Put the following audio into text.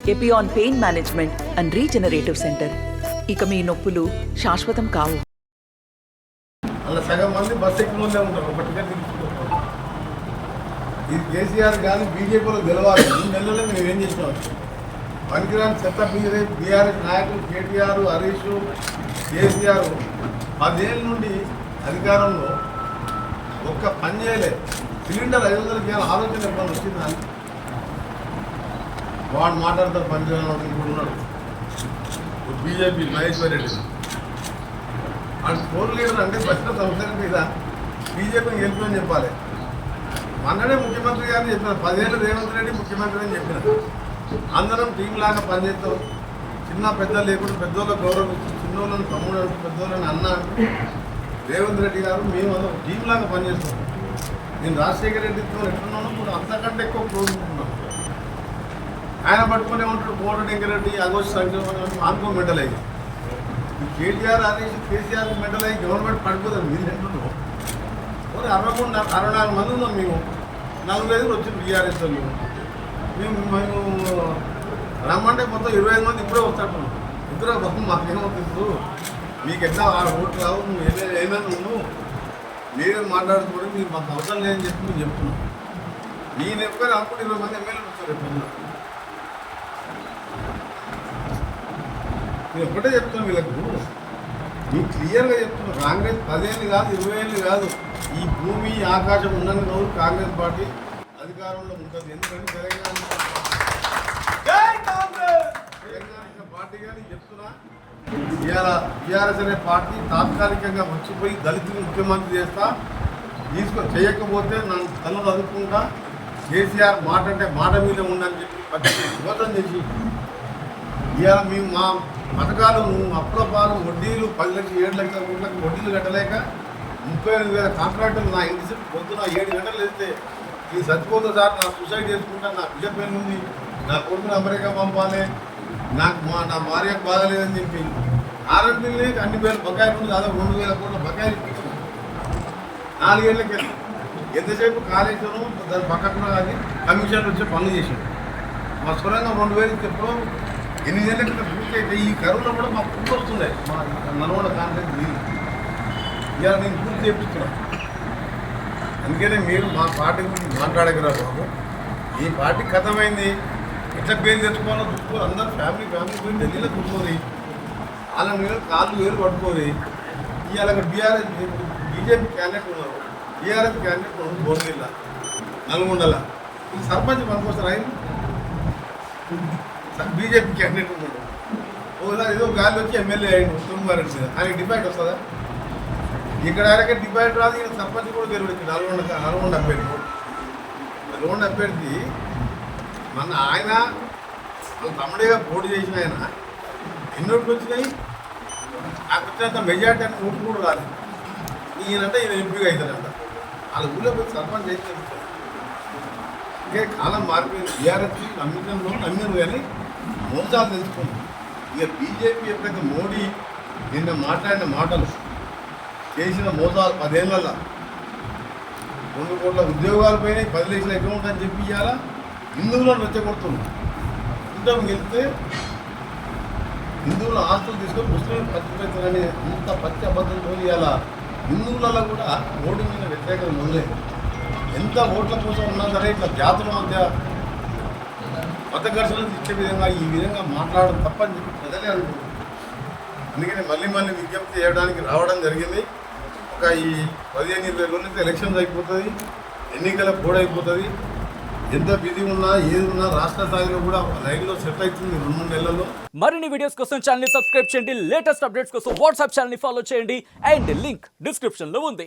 Epione pain management and regenerative centre. ఇక మీ నొప్పులు శాశ్వతం కావు. అలా సగం మంది బస్సు ఎక్కిలోనే ఉంటారు. ఒక టికెట్ తీసుకుంటారు. ఇది కేసీఆర్ కానీ బీజేపీలో గెలవాలి. ఈ నెలలో మేము ఏం చేసినాం? పనికిరాని చెత్త బీఆర్ఎస్ నాయకులు కేటీఆర్, హరీష్, కేసీఆర్ 10 ఏళ్ళ నుండి అధికారంలో ఒక్క పని చేయలేదు. సిలిండర్ 500 చేయాలి ఆలోచన ఎప్పుడు వచ్చిందా? వాడు మాట్లాడతారు పనికిరాని ఇప్పుడు ఉన్నాడు BJP Maheshwar Reddy. And four leader అంటే బస్సుల సంస్థల మీద బీజేపీని గెలుపుని చెప్పాలి. మొన్ననే ముఖ్యమంత్రి గారిని చెప్పిన 10 ఏళ్ళు రేవంత్ రెడ్డి ముఖ్యమంత్రి అని చెప్పిన అందరం టీం లాగా పనిచేస్తాం. చిన్న పెద్ద లేకుండా పెద్దోళ్ళకి గౌరవం ఇచ్చి చిన్నోళ్ళని తమ్ముడు అంటూ పెద్దోళ్ళని అన్న అంటూ రేవంత్ రెడ్డి గారు మేము అందరం టీం లాగా పనిచేస్తాం. నేను రాజశేఖర రెడ్డితో ఎట్లున్నాను ఇప్పుడు అంతకంటే ఎక్కువ కోరుకుంటున్నాను. ఆయన పట్టుకునే ఉంటాడు కోట రెడ్డి ఆగోస్ట్ సంక్షేమం ఆనుకో మెడల్ అయ్యి కేటీఆర్ హరీష్ కేసీఆర్ మెడల్ అయ్యి గవర్నమెంట్ పడిపోతుంది. మీరు ఎట్లున్నాం 64 మంది ఉన్నాం. మేము 4 వచ్చింది బీఆర్ఎస్ వాళ్ళు. మేము రమ్మంటే మొత్తం 25 మంది ఇప్పుడే వస్తాడు. ఇద్దరు మొత్తం మాకేమవుతుంది మీకు ఎట్లా 6 ఓట్లు రావు నువ్వు ఏమైనా నువ్వు మీరే మాట్లాడుకోవడం మీరు మాకు అవసరం లేదని చెప్పి మేము చెప్తున్నాం. నేను ఎప్పుడు అప్పుడు 20 మంది ఎమ్మెల్యేలు వస్తారు. ఎప్పుడు నేను ఒకటే చెప్తాను వీళ్ళకు, మీకు క్లియర్గా చెప్తున్నాను. కాంగ్రెస్ 10 ఏళ్ళు కాదు 20 ఏళ్ళు కాదు, ఈ భూమి ఆకాశం ఉన్నన్ని రోజులు కాంగ్రెస్ పార్టీ అధికారంలో ఉంటుంది. ఎందుకంటే తెలంగాణ పార్టీ కానీ చెప్తున్నా, ఇవాళ టీఆర్ఎస్ అనే పార్టీ తాత్కాలికంగా వచ్చిపోయి దళితులు ముఖ్యమంత్రి చేస్తా చేయకపోతే నన్ను తల్లు అదుపుకుంటా. కేసీఆర్ మాట అంటే మాట మీద ఉండని చెప్పి మోసం చేసి ఇవాళ మేము మా పథకాలు అప్పుల పాలు వడ్డీలు 10 లక్షలు 7 లక్షల కోట్లకు వడ్డీలు కట్టలేక 38,000 కాంట్రాక్టర్లు నా ఇంటి పొద్దున 7 గంటలు వేస్తే ఈ చచ్చిపోతే సార్ నా సూసైడ్ చేసుకుంటా, నా బిడ్డ పేరు ఉంది, నా కొడుకుని అమెరికా పంపాలి, నాకు నా భార్యకు బాధలేదని చెప్పి ఆరోగ్యంలో అన్ని పేర్లు బకాయిలు ఉంది. దాదాపు 2,000 కోట్ల బకాయిలు ఇప్పించాను 4 ఏళ్ళకి. ఎంతసేపు కాళేశ్వరం దాని పక్కన కానీ కమిషన్లు వచ్చే పనులు చేశాడు. మా స్వరంగా 2,000 ఎప్పుడో 8 ఏళ్ళ క్రితం పూర్తి అయితే ఈ కరువులో కూడా మాకు పూర్తి వస్తున్నాయి. మా నల్గొండ కాంట్రాక్ట్ నీళ్ళు ఇవాళ నేను పూర్తి చేపిస్తున్నాను. అందుకనే మీరు మా పార్టీ గురించి మాట్లాడగలరా బాబు? ఈ పార్టీ కథమైంది. ఎట్లా పేరు తెచ్చుకోవాలో చూసుకోవాలి. అందరూ ఫ్యామిలీ గురించి ఢిల్లీలో కూర్చోని వాళ్ళ మీద కాళ్ళు వేరు పట్టుకొని ఇవాళ బీఆర్ఎస్ బీజేపీ క్యాండిడేట్ ఉన్నారు, టీఆర్ఎస్ క్యాండిడేట్ ఉన్నారు బోర్గిల్లా నల్గొండలా. ఈ సర్పంచ్ పనికొస్తారు. ఆయన బీజేపీ క్యాండిడేట్ ఉన్నాడు. ఒకసారి ఏదో గాలి వచ్చి ఎమ్మెల్యే అయ్యిండు తుమ్మారెడ్డి మీద. ఆయనకి డిపాయిట్ వస్తుందా? ఇక్కడ ఆయనకే డిపాయిట్ రాదు. ఈయన సర్పంచ్ కూడా తెలియదు. నల్గొండ అభ్యర్థి మన ఆయన వాళ్ళ తమ్ముడిగా పోటీ చేసిన ఆయన ఎన్నోట్లు వచ్చినాయి. నాకు వచ్చినంత మెజార్టీ అని ఓట్లు కూడా రాలేదు. ఈయనంటే ఈయన ఎంపీగా అవుతారంట. వాళ్ళ ఊళ్ళో పోయి సర్పంచ్ చేసి ఇంకే కాలం మారిపోయింది. టీఆర్ఎస్ నమ్మినాను కానీ మోసాలు తెలుసుకోండి. ఇక బీజేపీ ఎప్పుడైతే మోడీ నిన్న మాట్లాడిన మాటలు చేసిన మోసాలు 10 ఏళ్ళల్లో 2 కోట్ల ఉద్యోగాలు పోయినాయి, 10 లక్షల అకౌంట్ అని చెప్పి ఇవ్వాలా హిందువులను రెచ్చగొడుతుంది. యుద్ధం గెలిస్తే హిందువుల ఆస్తులు తీసుకొని ముస్లింలు పచ్చిపెట్టాలని అంత పచ్చి అబద్ధంతో ఇవాళ హిందువులలో కూడా ఓటు మీద వ్యతిరేకత మొదలైంది. ఎంత ఓట్ల కోసం ఉన్నా సరే ఇట్లా జాతుల మధ్య మత ఘర్షణలు ఇచ్చే విధంగా ఈ విధంగా మాట్లాడడం తప్పని చెప్పి ప్రజలే అనుకుంటున్నారు. అందుకని మళ్ళీ విజ్ఞప్తి చేయడానికి రావడం జరిగింది. ఒక ఈ 15-20 రోజులైతే ఎలక్షన్స్ అయిపోతుంది, ఎన్నికల కోడ్ అయిపోతుంది. ఎంత బిజీ ఉన్నా ఏది ఉన్నా రాష్ట్ర స్థాయిలో కూడా లైన్లో సెట్ అవుతుంది 2-3 నెలల్లో. మరిన్ని వీడియోస్ కోసం ఛానల్ ని సబ్స్క్రైబ్ చేయండి. లేటెస్ట్ అప్డేట్స్ కోసం వాట్సాప్ ఛానల్ ని ఫాలో చేయండి. అండ్ లింక్ డిస్క్రిప్షన్ లో ఉంది.